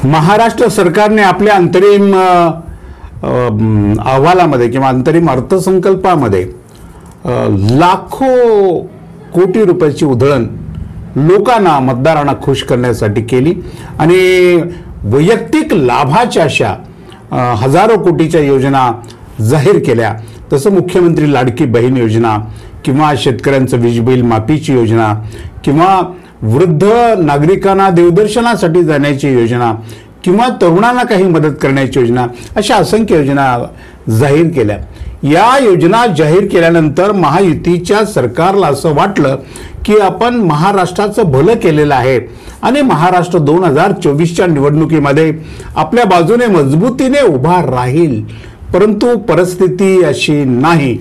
महाराष्ट्र सरकारने आपल्या अंतरिम अहवालामध्ये किंवा अंतरिम अर्थसंकल्पामध्ये लाखो कोटी रुपयाची उधळण लोकांना मतदारांना खुश करण्यासाठी केली आणि वैयक्तिक लाभाच्या अशा हजारो कोटीच्या योजना जाहीर केल्या। तसं मुख्यमंत्री लाडकी बहीण योजना किंवा शेतकऱ्यांचं वीज बिल माफीची योजना किंवा वृद्ध नागरिकांना देवदर्शनासाठी जाण्याची योजना किंवा तरुणांना काही मदत करण्याची योजना अशा असंख्य योजना जाहीर केल्या। या योजना जाहीर केल्यानंतर महायुतीच्या सरकारला असं वाटलं की आपण महाराष्ट्राचं भलं केलेलं आहे आणि महाराष्ट्र 2024च्या निवडणुकीमध्ये आपल्या बाजूने मजबूतीने उभा राहील। परंतु परिस्थिती अशी नाही।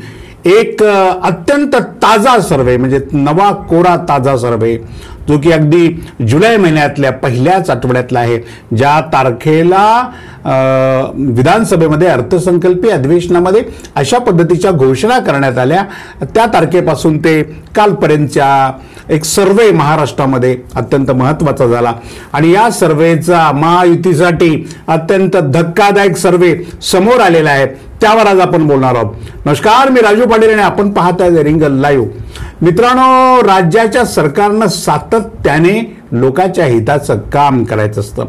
एक अत्यंत ताजा सर्वे म्हणजे नवा कोरा ताजा सर्वे जो की अगदी जुलै महिन्यातल्या पहिल्याच आठवड्यातला आहे, ज्या तारखेला विधानसभेमध्ये अर्थसंकल्पीय अधिवेशनामध्ये अशा पद्धतीच्या घोषणा करण्यात आल्या, त्या तारखेपासून ते कालपर्यंतच्या एक सर्वे महाराष्ट्रामध्ये अत्यंत महत्त्वाचा झाला आणि या सर्वेचा महायुतीसाठी अत्यंत धक्कादायक सर्वे समोर आलेला आहे। त्यावर आज आपण बोलणार आहोत। नमस्कार, मी राजू पाटील आणि आपण पाहताय रिंगल लाईव्ह। मित्रांनो, राज्याच्या सरकारनं सातत्याने लोकांच्या हिताचं काम करायचं असतं।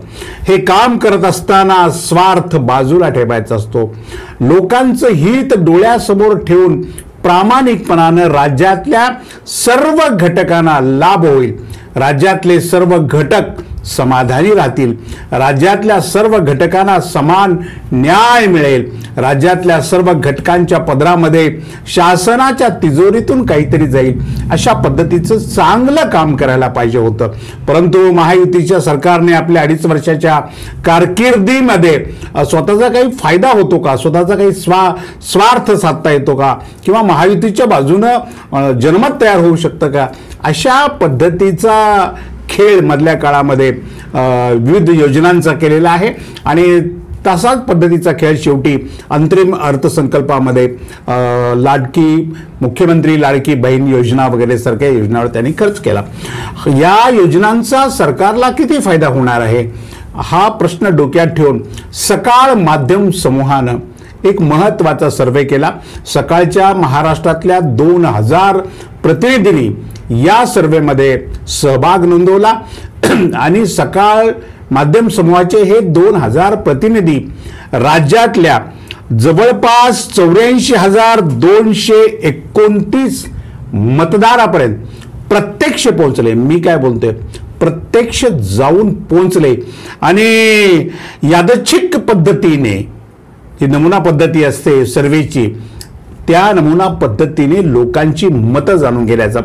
हे काम करत असताना स्वार्थ बाजूला ठेवायचा असतो। लोकांचं हित डोळ्यासमोर ठेवून प्रामाणिकपणाने राज्यातल्या सर्व घटकांना लाभ होईल, राज्यातले सर्व घटक समाधानी राहतील, राज्यातल्या सर्व घटकांना समान न्याय मिळेल, राज्यातल्या सर्व घटकांच्या पदरामध्ये शासनाच्या तिजोरीतून काहीतरी जाईल, अशा पद्धतीचं चांगलं काम करायला पाहिजे होतं। परंतु महायुतीच्या सरकारने आपल्या 2.5 वर्षाच्या कारकिर्दीमध्ये स्वतःचा काही फायदा होतो का, स्वतःचा काही स्वार्थ साधता येतो का किंवा महायुतीच्या बाजूनं जनमत तयार होऊ शकतं का, अशा पद्धतीचा खेळ मधल्या काळामध्ये विविध योजनांचा केलेला आहे आणि तसाच पद्धतीचा खेळ शेवटी अंतरिम अर्थसंकल्पामध्ये मुख्यमंत्री लाडकी बहीण योजना वगैरे सारख्या योजनांवर त्यांनी खर्च केला। या योजनांचा सरकारला किती फायदा होणार आहे हा प्रश्न डोक्यात ठेवून सकाळ माध्यम समूहानं एक महत्त्वाचा सर्वे केला। सकाळच्या महाराष्ट्रातल्या 2000 प्रतिनिधींनी या सर्वेमध्ये सहभाग नोंदवला आणि सकाळ माध्यम समूहाचे हे 2000 प्रतिनिधी राज्यातल्या जवळपास 84,229 मतदारापर्यंत प्रत्यक्ष पोहोचले। मी काय बोलतोय, प्रत्यक्ष जाऊन पोहोचले आणि यादच्छिक पद्धतीने जी नमुना पद्धती असते सर्वेची, त्या नमुना पद्धतीने लोकांची मतं जाणून घेण्याचा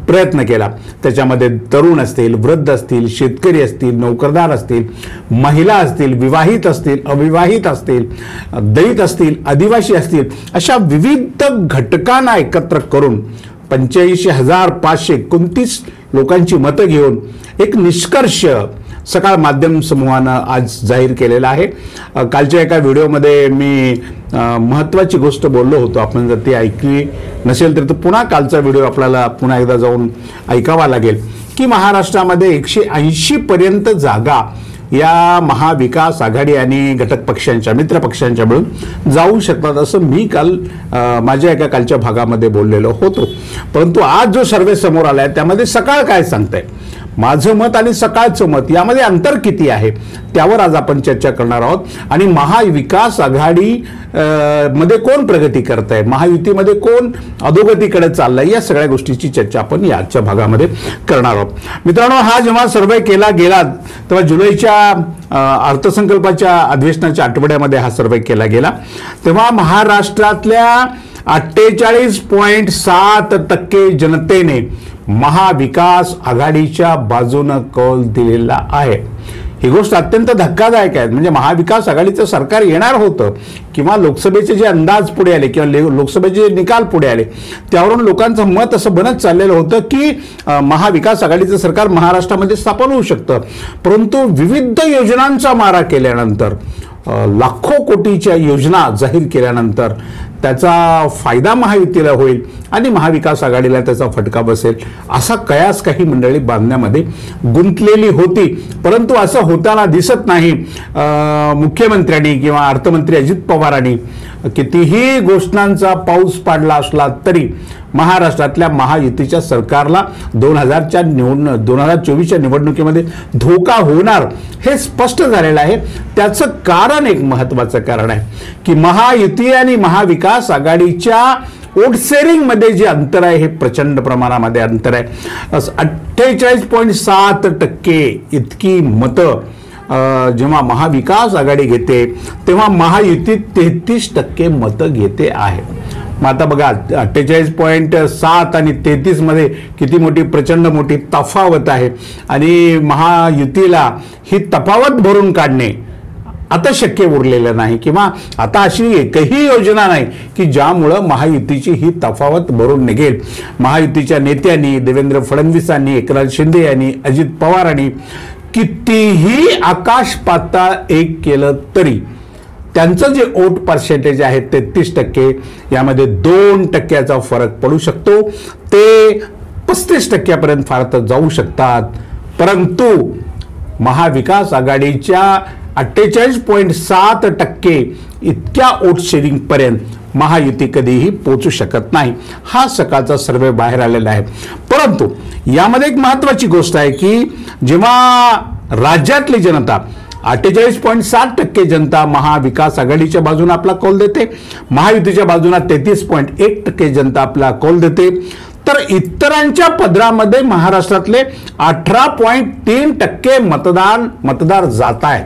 प्रयत्न केला। त्याच्यामध्ये तरुण असतील, वृद्ध असतील, शेतकरी असतील, नोकरदार असतील, महिला असतील, विवाहित असतील, अविवाहित असतील, दलित असतील, आदिवासी असतील, अशा विविध घटकांना एकत्र करून 85,529 लोकांची मतं घेऊन एक निष्कर्ष सकाळ माध्यम समूहानं आज जाहीर केलेला आहे। कालच्या एका व्हिडिओमध्ये मी महत्त्वाची गोष्ट बोललो होतो, आपण जर ती ऐकली नसेल तर पुन्हा कालचा व्हिडिओ आपल्याला पुन्हा एकदा जाऊन ऐकावा लागेल की महाराष्ट्रामध्ये 180 पर्यंत जागा या महाविकास आघाडी आणि घटक पक्षांच्या मित्र पक्षांच्या मिळून जाऊ शकतात, असं मी काल माझ्या एका कालच्या भागामध्ये बोललेलो होतो। परंतु आज जो सर्वे समोर आलाय त्यामध्ये सकाळ काय सांगताय, माझं मत आणि सकाळचं मत यामध्ये अंतर किती आहे, त्यावर आज आपण चर्चा करणार आहोत। आणि महाविकास आघाडी मध्ये कोण प्रगती करत आहे, महायुतीमध्ये कोण अधोगतीकडे चाललंय, या सगळ्या गोष्टीची चर्चा आपण याच्या भागामध्ये करणार आहोत। मित्रांनो, हा जेव्हा सर्वे केला गेला तेव्हा जुलैच्या अर्थसंकल्पाच्या अधिवेशनाच्या आठवड्यामध्ये हा सर्वे केला गेला, तेव्हा महाराष्ट्रातल्या 48.7% जनतेने महाविकास आघाडीच्या बाजूने कौल दिलेला आहे। ही गोष्ट अत्यंत धक्कादायक आहे। म्हणजे महाविकास आघाडीचं सरकार येणार होतं किंवा लोकसभेचे जे अंदाज पुढे आले किंवा लोकसभेचे निकाल पुढे आले त्यावरून लोकांचं मत असं बनत चाललेलं होतं की महाविकास आघाडीचं सरकार महाराष्ट्रामध्ये स्थापन होऊ शकतं। परंतु विविध योजनांचा मारा केल्यानंतर लाखो कोटीच्या योजना जाहीर केल्यानंतर त्याचा फायदा महायुतीला होईल आणि महाविकास आघाडीला त्याचा फटका बसेल असा कयास काही मंडळी बांधण्यामध्ये गुंतलेली होती. परंतु असं होताना दिसत नाही. मुख्यमंत्र्यांनी किंवा अर्थमंत्री अजित पवारांनी कितीही घोषणांचा पाऊस पाडला असला तरी महाराष्ट्रातल्या महायुतीच्या सरकारला 2024च्या निवडणुकीमध्ये धोका होणार हे स्पष्ट झालेलं आहे. त्याचं कारण एक महत्त्वाचं कारण आहे की महायुती आणि महाविकास आघाडीच्या वोट शेअरिंग मध्ये जे अंतर आहे हे प्रचंड प्रमाणामध्ये अंतर आहे. 48.7% इतकी मतं जेव्हा महाविकास आघाडी घेते तेव्हा महायुती 33% मतं घेते आहे. मग आता बघा 48.7 आणि 33 मध्ये किती मोठी प्रचंड मोठी तफावत आहे आणि महायुतीला ही तफावत भरून काढणे आता शक्य उरलेलं नाही किंवा आता अशी एकही योजना नाही की ज्यामुळं महायुतीची ही तफावत भरून निघेल. महायुतीच्या नेत्यांनी देवेंद्र फडणवीसांनी, एकनाथ शिंदे यांनी, अजित पवारांनी कितीही आकाश पाताळ एक केलं तरी त्यांचं जे वोट पर्सेंटेज आहे 33%, यामध्ये 2% फरक पडू शकतो. ते 35% फार तर जाऊ शकतात. परंतु महाविकास आघाडीच्या 48.7% इतक्या वोट शेअरिंग पर्यंत महायुती कधीही पोहोचू शकत नाही. हा सकाळचा सर्वे बाहेर आलेला आहे. परंतु यामध्ये एक महत्त्वाची गोष्ट आहे की जेव्हा राज्यातली जनता 48.7% जनता महाविकास आघाडीच्या बाजूने आपला कौल देते, महायुतीच्या बाजूने 33.1% जनता आपला कौल देते, तर इतरांच्या पदरामध्ये महाराष्ट्रातले 18.3% मतदार जात आहेत.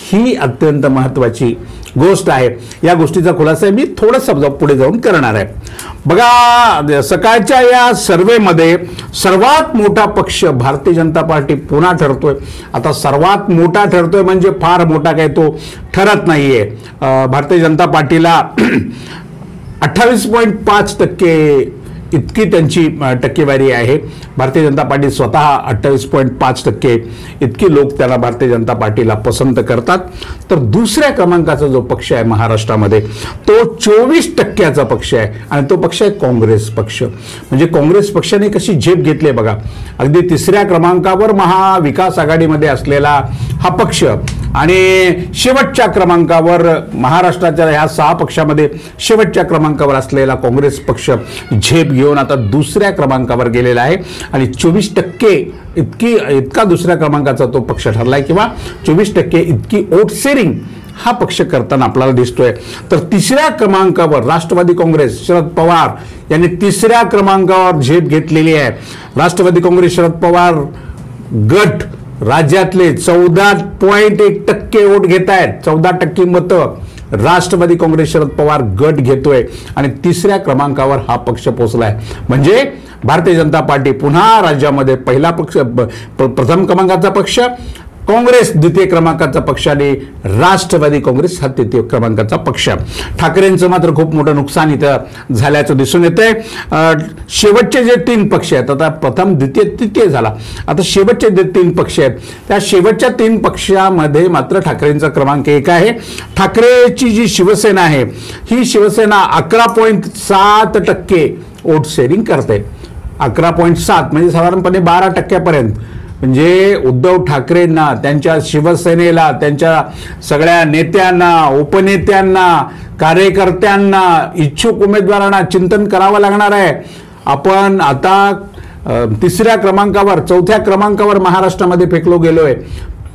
ही अत्यंत महत्त्वाची गोष्ट आहे. या गोष्टीचा खुलासा मी थोडंसं पुढे जाऊन करणार आहे. बघा, सकाळच्या या सर्वेमध्ये सर्वात मोठा पक्ष भारतीय जनता पार्टी पुन्हा ठरतोय. आता सर्वात मोठा ठरतोय म्हणजे फार मोठा काय तो ठरत नाहीये. भारतीय जनता पार्टीला 28.5% इतकी त्यांची टक्केवारी आहे. भारतीय जनता पार्टी स्वतः 28.5% इतकी लोक त्याला भारतीय जनता पार्टीला पसंत करतात. तर दुसऱ्या क्रमांकाचा जो पक्ष आहे महाराष्ट्रामध्ये तो 24% पक्ष आहे आणि तो पक्ष आहे काँग्रेस पक्ष. म्हणजे काँग्रेस पक्षाने कशी झेप घेतली बघा. अगदी तिसऱ्या क्रमांकावर महाविकास आघाडीमध्ये असलेला हा पक्ष आणि शेवटच्या क्रमांकावर महाराष्ट्राच्या ह्या 6 पक्षामध्ये शेवटच्या क्रमांकावर असलेला काँग्रेस पक्ष झेप घेऊन आता दुसऱ्या क्रमांकावर गेलेला आहे आणि 24% इतका दुसऱ्या क्रमांकाचा तो पक्ष ठरलाय किंवा 24% इतकी वोट शेअरिंग हा पक्ष करताना आपल्याला दिसतोय. तर तिसऱ्या क्रमांकावर राष्ट्रवादी काँग्रेस शरद पवार यांनी तिसऱ्या क्रमांकावर झेप घेतलेली आहे. राष्ट्रवादी काँग्रेस शरद पवार गट राज्यातले 14.1% वोट घेत आहेत. 14% मतं राष्ट्रवादी काँग्रेस शरद पवार गट घेतोय आणि तिसऱ्या क्रमांकावर हा पक्ष पोहोचलाय. म्हणजे भारतीय जनता पार्टी पुन्हा राज्यामध्ये पहिला पक्ष, प्रथम क्रमांकाचा पक्ष काँग्रेस, द्वितीय क्रमांकाचा पक्ष आणि राष्ट्रवादी काँग्रेस हा तृतीय क्रमांकाचा पक्ष. ठाकरेंचं मात्र खूप मोठं नुकसान इथं झाल्याचं दिसून येतंय. शेवटचे जे 3 पक्ष आहेत, आता प्रथम, द्वितीय, तृतीय झाला, आता शेवटचे जे 3 पक्ष आहेत त्या शेवटच्या 3 पक्षामध्ये मात्र ठाकरेंचा क्रमांक 1 आहे. ठाकरेची जी शिवसेना आहे ही शिवसेना 11.7% वोट शेअरिंग करते. 11.7 म्हणजे साधारणपणे 12% म्हणजे उद्धव ठाकरेंना, त्यांच्या शिवसेनेला, त्यांच्या सगळ्या नेत्यांना, उपनेत्यांना, कार्यकर्त्यांना, इच्छुक उमेदवारांना चिंतन करावं लागणार आहे. आपण आता तिसऱ्या क्रमांकावर, चौथ्या क्रमांकावर महाराष्ट्रामध्ये फेकलो गेलोय.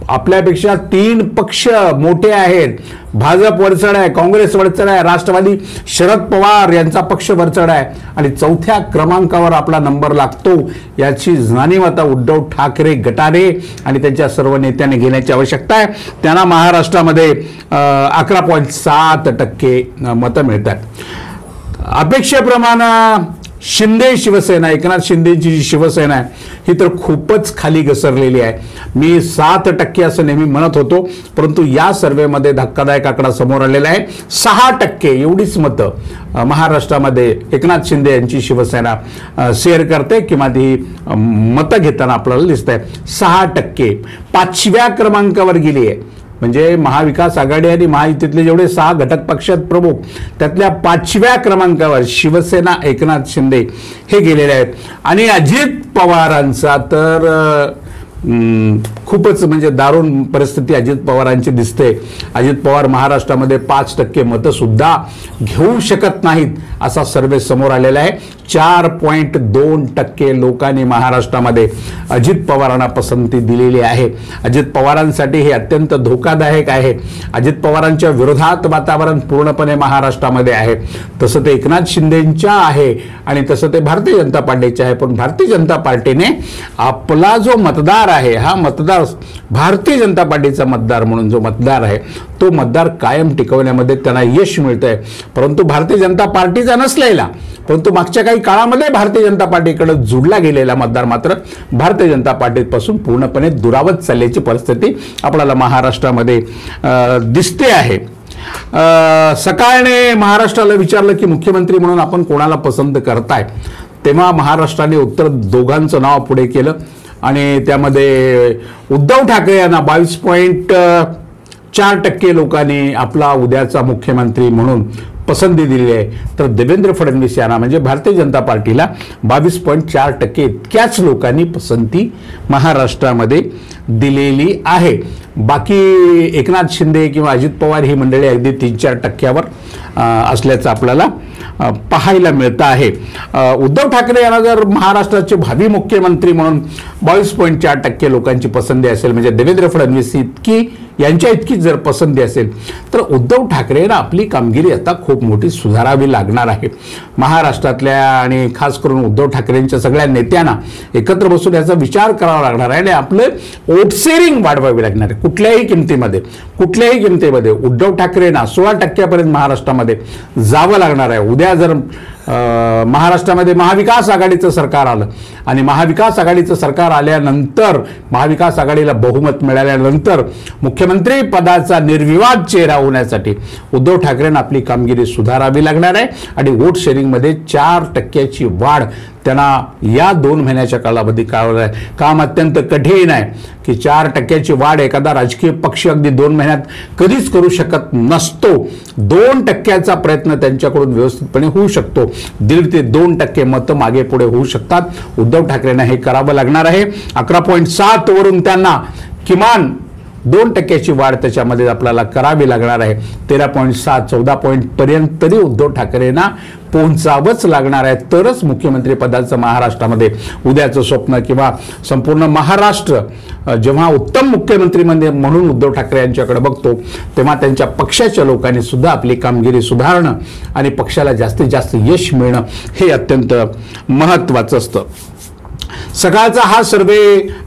आपल्यापेक्षा 3 पक्ष मोठे आहेत. भाजप वरचढ आहे, काँग्रेस वरचढ आहे, राष्ट्रवादी शरद पवार यांचा पक्ष वरचढ आहे आणि चौथ्या क्रमांकावर आपला नंबर लागतो. याची जाणीव आता उद्धव ठाकरे गटाने आणि त्यांच्या सर्व नेत्यांनी घेण्याची आवश्यकता आहे. त्यांना महाराष्ट्रामध्ये 11.7% मतं मिळतात. अपेक्षेप्रमाणे शिंदे शिवसेना, एकनाथ शिंदेची जी शिवसेना आहे ही तर खूपच खाली घसरलेली आहे. मी 7% असं नेहमी म्हणत होतो, परंतु या सर्वेमध्ये धक्कादायक आकडा समोर आलेला आहे. 6% एवढीच मतं महाराष्ट्रामध्ये एकनाथ शिंदे यांची शिवसेना शेअर करते किंवा ती मतं घेताना आपल्याला दिसत आहे. 6%. 5व्या क्रमांकावर गेली आहे म्हणजे महाविकास आघाडी आणि महायुतीतले जेवढे 6 घटक पक्ष प्रमुख त्यातल्या 5व्या क्रमांकावर शिवसेना एकनाथ शिंदे हे गेलेले आहेत. आणि अजित पवारांचा तर खूपच म्हणजे दारुण परिस्थिती अजित पवारांची दिसते. अजित पवार महाराष्ट्रामध्ये 5% मतं सुद्धा घेऊ शकत नाहीत असा सर्वे समोर आलेला आहे. 4.2% लोकांनी महाराष्ट्रामध्ये अजित पवारांना पसंती दिलेली आहे. अजित पवारांसाठी हे अत्यंत धोकादायक आहे. अजित पवारांच्या विरोधात वातावरण पूर्णपणे महाराष्ट्रामध्ये आहे. तसं ते एकनाथ शिंदेंच्या आहे आणि तसं ते भारतीय जनता पार्टीचे आहे. पण भारतीय जनता पार्टीने आपला जो मतदार आहे, हा मतदार भारतीय जनता पार्टीचा मतदार म्हणून जो मतदार आहे तो मतदार कायम टिकवण्यामध्ये त्यांना यश मिळतंय. परंतु भारतीय जनता पार्टीचा नसलेला, परंतु मागच्या काही काळामध्ये भारतीय जनता पार्टीकडे जुडला गेलेला मतदार मात्र भारतीय जनता पार्टीपासून पूर्णपणे दुरावत चालल्याची परिस्थिती आपल्याला महाराष्ट्रामध्ये दिसते आहे. सकाळने महाराष्ट्राला विचारलं की मुख्यमंत्री म्हणून आपण कोणाला पसंत करताय, तेव्हा महाराष्ट्राने उत्तर दोघांचं नाव पुढे केलं आणि त्यामध्ये उद्धव ठाकरे यांना 22.4% लोकांनी आपला उद्याचा मुख्यमंत्री म्हणून पसंती दिली आहे. तर देवेंद्र फडणवीस यांना म्हणजे भारतीय जनता पार्टीला 22.4% इतक्याच लोकांनी पसंती महाराष्ट्रामध्ये दिलेली आहे. बाकी एकनाथ शिंदे किंवा अजित पवार ही मंडळी अगदी 3-4% असल्याचं आपल्याला पाहायला मिळतं आहे. उद्धव ठाकरे यांना जर महाराष्ट्राचे भावी मुख्यमंत्री म्हणून 22.4% लोकांची पसंती असेल, म्हणजे देवेंद्र फडणवीस यांच्या इतकी जर पसंती असेल, तर उद्धव ठाकरेंना आपली कामगिरी आता खूप मोठी सुधारावी लागणार आहे. महाराष्ट्रातल्या आणि खास करून उद्धव ठाकरेंच्या सगळ्या नेत्यांना एकत्र बसून याचा विचार करावा लागणार आहे आणि आपलं वोट शेअरिंग वाढवावी लागणार आहे. कुठल्याही किमतीमध्ये उद्धव ठाकरेंना 16% महाराष्ट्रामध्ये जावं लागणार आहे. उद्या जर महाराष्ट्रामध्ये महाविकास आघाडीचं सरकार आलं आणि महाविकास आघाडीचं सरकार आल्यानंतर, महाविकास आघाडीला बहुमत मिळाल्यानंतर मुख्यमंत्री पदाचा निर्विवाद चेहरा होण्यासाठी उद्धव ठाकरेंना आपली कामगिरी सुधारावी लागणार आहे आणि वोट शेअरिंगमध्ये 4%ची वाढ त्यांना या 2 महिन्याच्या कालावधी आहे. काम अत्यंत कठीण आहे की 4%ची वाढ एखादा राजकीय पक्ष अगदी 2 महिन्यात कधीच करू शकत नसतो. 2%चा प्रयत्न त्यांच्याकडून व्यवस्थितपणे होऊ शकतो. 1.5 ते 2% मतं मागे पुढे होऊ शकतात. उद्धव ठाकरेंना हे करावं लागणार आहे. 11.7 वरून त्यांना किमान 2%ची वाढ त्याच्यामध्ये आपल्याला करावी लागणार आहे. 13.7 14 पर्यंत तरी उद्धव ठाकरेंना पोहोचावंच लागणार आहे. तरच मुख्यमंत्री पदाचं महाराष्ट्रामध्ये उद्याचं स्वप्न किंवा संपूर्ण महाराष्ट्र जेव्हा उत्तम मुख्यमंत्री म्हणून उद्धव ठाकरे यांच्याकडे बघतो, तेव्हा त्यांच्या पक्षाच्या लोकांनी सुद्धा आपली कामगिरी सुधारणं आणि पक्षाला जास्तीत जास्त यश मिळणं हे अत्यंत महत्त्वाचं असतं. सकाळचा हा सर्वे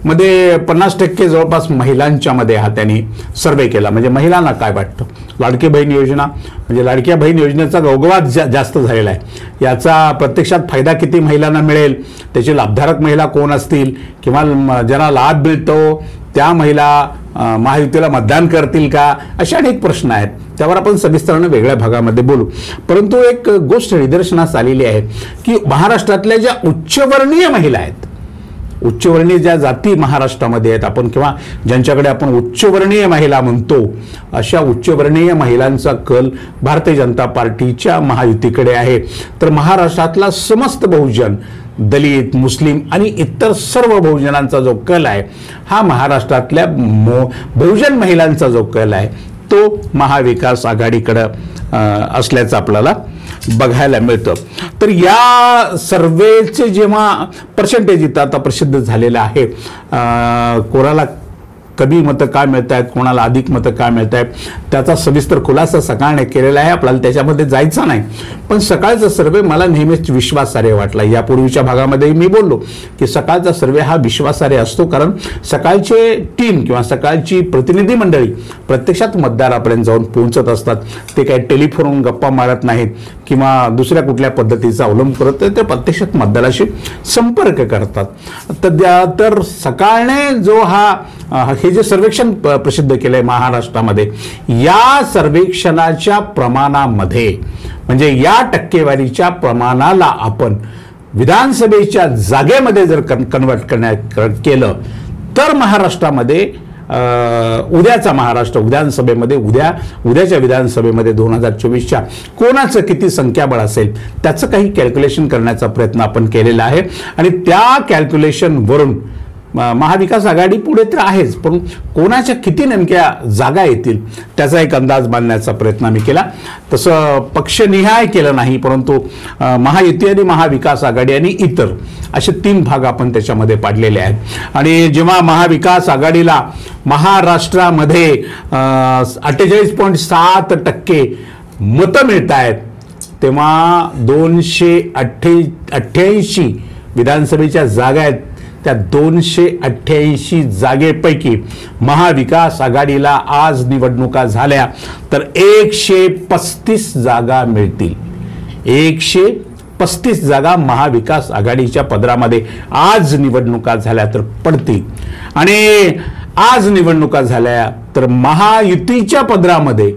मध्ये 50% जवळपास महिलांच्या मध्ये हा त्यांनी सर्वे केला. म्हणजे महिलांना काय वाटतं, लाडकी बहीण योजना म्हणजे लाडक्या बहीण योजनेचा गवगवाट जास्त झालेला आहे. याचा प्रत्यक्षात फायदा किती महिलांना मिळेल, त्याचे लाभधारक महिला कोण असतील किंवा ज्यांना लाभ मिळतो त्या महिला महायुतीला मतदान करतील का, अशा अनेक प्रश्न आहेत. त्यावर आपण सविस्तराने वेगळ्या भागामध्ये बोलू. परंतु एक गोष्ट निदर्शनास आलेली आहे की महाराष्ट्रातल्या ज्या उच्चवर्णीय महिला आहेत, उच्चवर्णीय ज्या जाती महाराष्ट्रामध्ये आहेत आपण किंवा ज्यांच्याकडे आपण उच्चवर्णीय महिला म्हणतो, अशा उच्चवर्णीय महिलांचा कल भारतीय जनता पार्टीच्या महायुतीकडे आहे. तर महाराष्ट्रातला समस्त बहुजन, दलित, मुस्लिम आणि इतर सर्व बहुजनांचा जो कल आहे, हा महाराष्ट्रातल्या बहुजन महिलांचा जो कल आहे तो महाविकास आघाडीकडे असल्याचं आपल्याला बघायला मिळतं. तर या सर्वेचे जेव्हा पर्सेंटेज इथं आता प्रसिद्ध झालेलं आहे, कोणाला कमी मतं काय मिळत आहेत, कोणाला अधिक मतं काय मिळत आहेत, त्याचा सविस्तर खुलासा सकाळने केलेला आहे. आपल्याला त्याच्यामध्ये जायचं नाही. पण सकाळचा सर्वे मला नेहमीच विश्वासार्ह वाटला. यापूर्वीच्या भागामध्ये मी बोललो की सकाळचा सर्वे हा विश्वासार्ह असतो, कारण सकाळचे टीम किंवा सकाळची प्रतिनिधी मंडळी प्रत्यक्षात मतदारापर्यंत जाऊन पोहोचत असतात. ते काही टेलिफोनवरून गप्पा मारत नाहीत किंवा दुसऱ्या कुठल्या पद्धतीचा अवलंब करत नाही, ते प्रत्यक्षात मतदाराशी संपर्क करतात. तर सकाळने जो हे जे सर्वेक्षण प्रसिद्ध केलंय महाराष्ट्रामध्ये, या सर्वेक्षणाच्या प्रमाणामध्ये म्हणजे या टक्केवारीच्या प्रमाणाला आपण विधानसभेच्या जागेमध्ये जर कन्वर्ट केलं तर महाराष्ट्रामध्ये उद्याचा महाराष्ट्र विधानसभेमध्ये उद्याच्या विधानसभेमध्ये 2024च्या कोणाचं किती संख्याबळ असेल त्याचं काही कॅल्क्युलेशन करण्याचा प्रयत्न आपण केलेला आहे आणि त्या कॅल्क्युलेशनवरून महाविकास आघाडी पुढे तर आहेच, पण कोणाच्या किती नेमक्या जागा येतील त्याचा एक अंदाज बांधण्याचा प्रयत्न आम्ही केला. तसं पक्षनिहाय केलं नाही, परंतु महायुती आणि महाविकास आघाडी आणि इतर असे 3 भाग आपण त्याच्यामध्ये पाडलेले आहेत. आणि जेव्हा महाविकास आघाडीला महाराष्ट्रामध्ये 48.7% मतं मिळत आहेत, तेव्हा 288 विधानसभेच्या जागा आहेत. त्या 288 जागेपैकी महाविकास आघाडीला आज निवडणुका झाल्या तर 135 जागा मिळतील. 135 जागा महाविकास आघाडीच्या पदरामध्ये आज निवडणुका झाल्या तर पडतील. आणि आज निवडणुका झाल्या तर महायुतीच्या पदरामध्ये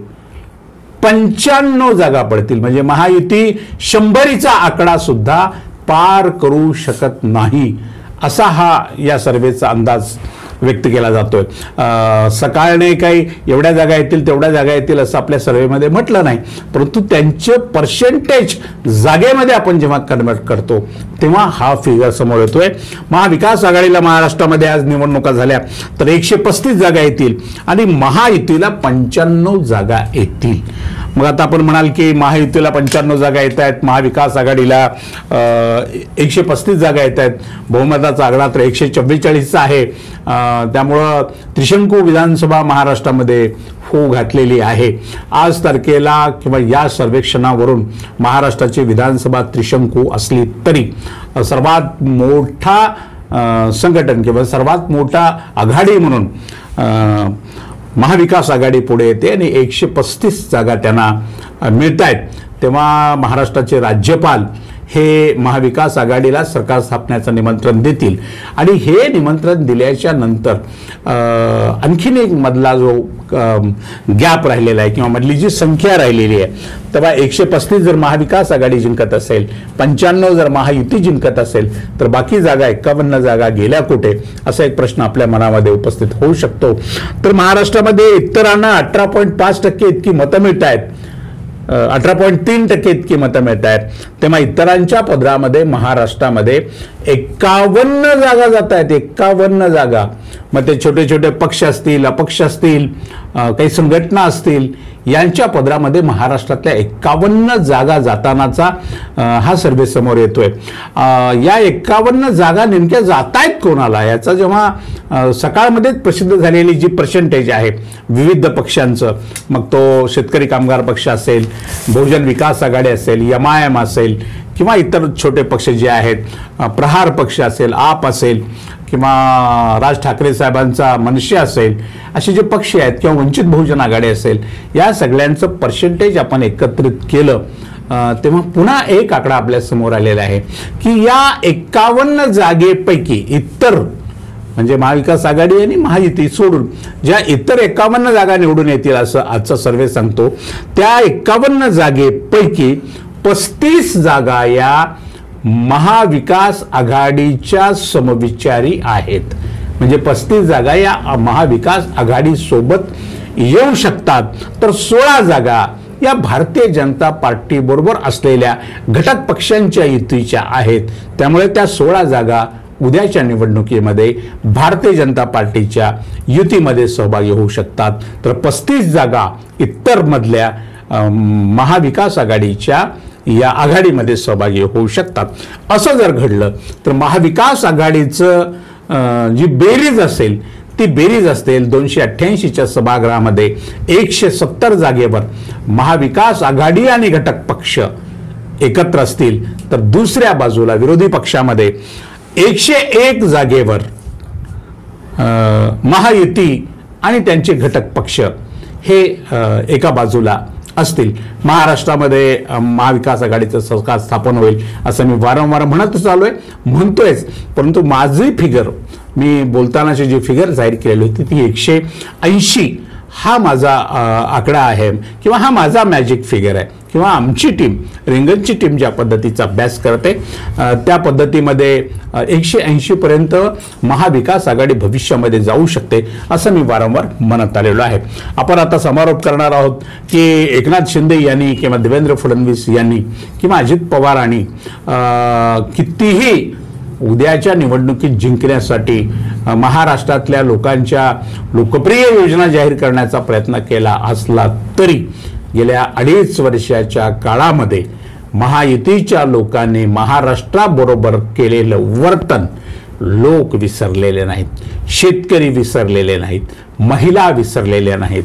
95 जागा पडतील. म्हणजे महायुती 100चा आकडा सुद्धा पार करू शकत नाही असा हा या सर्वेचा अंदाज व्यक्त केला जातोय. सकाळने काही एवढ्या जागा येतील तेवढ्या जागा येतील असं आपल्या सर्वेमध्ये म्हटलं नाही, परंतु त्यांचे पर्सेंटेज जागेमध्ये आपण जेव्हा कन्वर्ट करतो तेव्हा हा फिगर समोर येतोय. महाविकास आघाडीला महाराष्ट्रामध्ये आज निवडणुका झाल्या तर 135 जागा येतील आणि महायुतीला 95 जागा येतील. मग आता आपण म्हणाल की महायुतीला 95 जागा येत आहेत, महाविकास आघाडीला 135 जागा येत आहेत, बहुमताचा आकडा तर 144चा आहे. त्यामुळं त्रिशंकू विधानसभा महाराष्ट्रामध्ये होऊ घातलेली आहे. आज तारखेला किंवा या सर्वेक्षणावरून महाराष्ट्राची विधानसभा त्रिशंकू असली तरी सर्वात मोठा संघटन किंवा सर्वात मोठा आघाडी म्हणून महाविकास आघाडी पुढे येते आणि 135 जागा त्यांना मिळत आहेत. तेव्हा महाराष्ट्राचे राज्यपाल हे महाविकास आघाडीला सरकार स्थापण्याचं निमंत्रण देतील आणि हे निमंत्रण दिल्याच्या नंतर आणखीन एक मधला जो गॅप राहिलेला आहे किंवा मधली जी संख्या राहिलेली आहे, तेव्हा 135 जर महाविकास आघाडी जिंकत असेल, 95 जर महायुती जिंकत असेल तर बाकी जागा 51 जागा गेल्या कुठे असा एक प्रश्न आपल्या मनामध्ये उपस्थित होऊ शकतो. तर महाराष्ट्रामध्ये इतरांना 18.5% इतकी मतं मिळत आहेत, 18.3% इतकी मतं मिळत आहेत. तेव्हा इतरांच्या पदरामध्ये महाराष्ट्रामध्ये 51 जागा जात आहेत. 51 जागा. मग ते छोटे छोटे पक्ष असतील, अपक्ष असतील, काही संघटना असतील, यांच्या पदरामध्ये महाराष्ट्रातल्या 51 जागा जातानाचा हा सर्वे समोर येतोय. या 51 जागा नेमक्या जातायत कोणाला याचा जेव्हा सकाळमध्येच प्रसिद्ध झालेली जी पर्सेंटेज आहे विविध पक्षांचं, मग तो शेतकरी कामगार पक्ष असेल, बहुजन विकास आघाडी असेल, MIM असेल किंवा इतर छोटे पक्ष जे आहेत, प्रहार पक्ष असेल, आप असेल किंवा राज ठाकरे साहेबांचा मनसे असेल, असे जे पक्ष आहेत किंवा वंचित बहुजन आघाडी असेल, या सगळ्यांचं पर्सेंटेज आपण एकत्रित केलं तेव्हा पुन्हा एक आकडा आपल्या समोर आलेला आहे की या 51 जागेपैकी इतर म्हणजे महाविकास आघाडी आणि महायुती सोडून ज्या इतर 51 जागा निवडून येतील असं आजचा सर्वे सांगतो, त्या 51 जागेपैकी 35 जागा या महाविकास आघाडीच्या समविचारी आहेत. म्हणजे 35 जागा या महाविकास आघाडी सोबत येऊ शकतात. तर 16 जागा या भारतीय जनता पार्टी बरोबर असलेल्या घटक पक्षांच्या युतीच्या आहेत. त्यामुळे त्या 16 जागा उद्याच्या निवडणुकीमध्ये भारतीय जनता पार्टीच्या युतीमध्ये सहभागी होऊ शकतात. तर 35 जागा इतर मधल्या महाविकास आघाडीच्या या आघाडीमध्ये सहभागी होऊ शकतात. असं जर घडलं तर महाविकास आघाडीचं जी बेरीज असेल ती बेरीज असेल 288च्या सभागृहामध्ये 170 जागेवर महाविकास आघाडी आणि घटक पक्ष एकत्र असतील, तर दुसऱ्या बाजूला विरोधी पक्षामध्ये 101 जागेवर महायुती आणि त्यांचे घटक पक्ष हे एका बाजूला असतील. महाराष्ट्रामध्ये महाविकास आघाडीचं सरकार स्थापन होईल असं मी वारंवार म्हणतोयच, परंतु माझी फिगर मी बोलतानाची जी फिगर जाहीर केलेली होती ती 180 हा माझा आकडा आहे किंवा हा माझा मॅजिक फिगर आहे किंवा आमची टीम, रिंगणची टीम ज्या पद्धतीचा अभ्यास करते त्या पद्धतीमध्ये 180 पर्यंत महाविकास आघाडी भविष्यामध्ये जाऊ शकते असं मी वारंवार म्हणत आलेलो आहे. आपण आता समारोप करणार आहोत की एकनाथ शिंदे यांनी किंवा देवेंद्र फडणवीस यांनी किंवा अजित पवारांनी कितीही उद्याच्या निवडणुकीत जिंकण्यासाठी महाराष्ट्रातल्या लोकांच्या लोकप्रिय योजना जाहीर करण्याचा प्रयत्न केला असला तरी गेल्या 2.5 वर्षाच्या काळामध्ये महायुतीच्या लोकांनी महाराष्ट्राबरोबर केलेलं वर्तन लोक विसरलेले नाहीत, शेतकरी विसरलेले नाहीत, महिला विसरलेल्या नाहीत.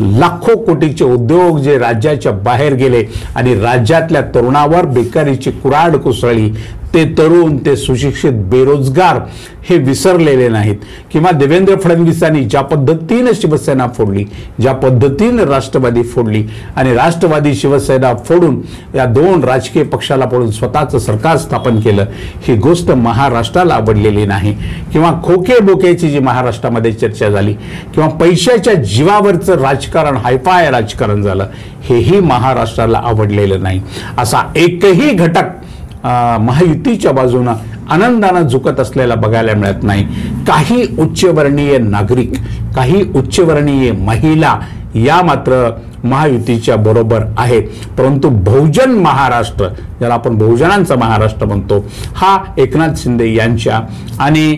लाखो कोटीचे उद्योग जे राज्याच्या बाहेर गेले आणि राज्यातल्या तरुणावर बेकारीची कुऱ्हाड कोसळली, ते तरुण, ते सुशिक्षित बेरोजगार हे विसरलेले नाहीत. किंवा देवेंद्र फडणवीसांनी ज्या पद्धतीने शिवसेना फोडली, ज्या पद्धतीने राष्ट्रवादी फोडली आणि राष्ट्रवादी शिवसेना फोडून या 2 राजकीय पक्षाला फोडून स्वतःचं सरकार स्थापन केलं, ही गोष्ट महाराष्ट्राला आवडलेली नाही. किंवा खोके बोकेची जी महाराष्ट्रामध्ये चर्चा झाली किंवा पैशाच्या जीवावरचं राजकारण, हायफाय राजकारण झालं, हेही महाराष्ट्राला आवडलेलं नाही. असा एकही घटक महायुतीच्या बाजूने आनंदानं झुकत असलेला बघायला मिळत नाही. काही उच्चवर्णीय नागरिक, काही उच्चवर्णीय महिला या मात्र महायुतीच्या बरोबर आहेत. परंतु बहुजन महाराष्ट्र, ज्याला आपण बहुजनांचा महाराष्ट्र म्हणतो, हा एकनाथ शिंदे यांच्या आणि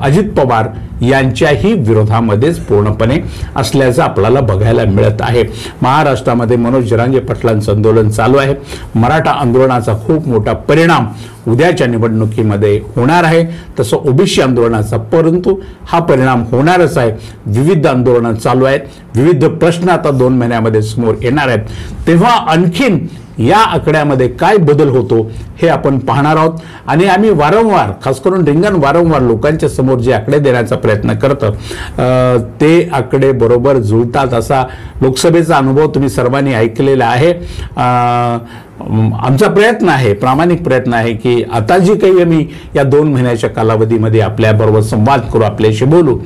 अजित पवार यांच्याही विरोधामध्येच पूर्णपणे असल्याचं आपल्याला बघायला मिळत आहे. महाराष्ट्रामध्ये मनोज जरांगे पाटलांचं आंदोलन चालू आहे. मराठा आंदोलनाचा खूप मोठा परिणाम उद्याच्या निवडणुकीमध्ये होणार आहे, तसं ओबीसी आंदोलनाचा, परंतु हा परिणाम होणारच आहे. विविध आंदोलनं चालू आहेत, विविध प्रश्न आता 2 महिन्यामध्ये समोर येणार आहेत. तेव्हा आणखीन या आकड्यामध्ये काय बदल होतो हे आपण पाहणार आहोत. आणि आम्ही वारंवार, खास करून रिंगण वारंवार लोकांच्या समोर जे आकडे देण्याचा प्रयत्न करतो ते आकडे बरोबर जुळतात असा लोकसभेचा अनुभव तुम्ही सर्वांनी ऐकलेला आहे. आमचा प्रयत्न आहे, प्रामाणिक प्रयत्न आहे की आता जी काही आम्ही या 2 महिन्याच्या कालावधीमध्ये आपल्याबरोबर संवाद करू, आपल्याशी बोलू,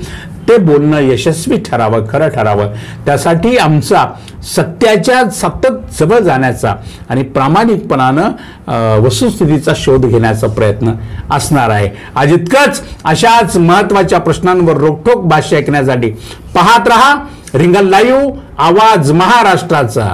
ते बोलणं यशस्वी ठरावं, खरं ठरावं. त्यासाठी आमचा सत्याच्या सतत जवळ जाण्याचा आणि प्रामाणिकपणानं वस्तुस्थितीचा शोध घेण्याचा प्रयत्न असणार आहे. आज इतकंच. अशाच महत्त्वाच्या प्रश्नांवर रोखठोक भाष्य ऐकण्यासाठी पाहत रहा रिंगण लाईव्ह, आवाज महाराष्ट्राचा.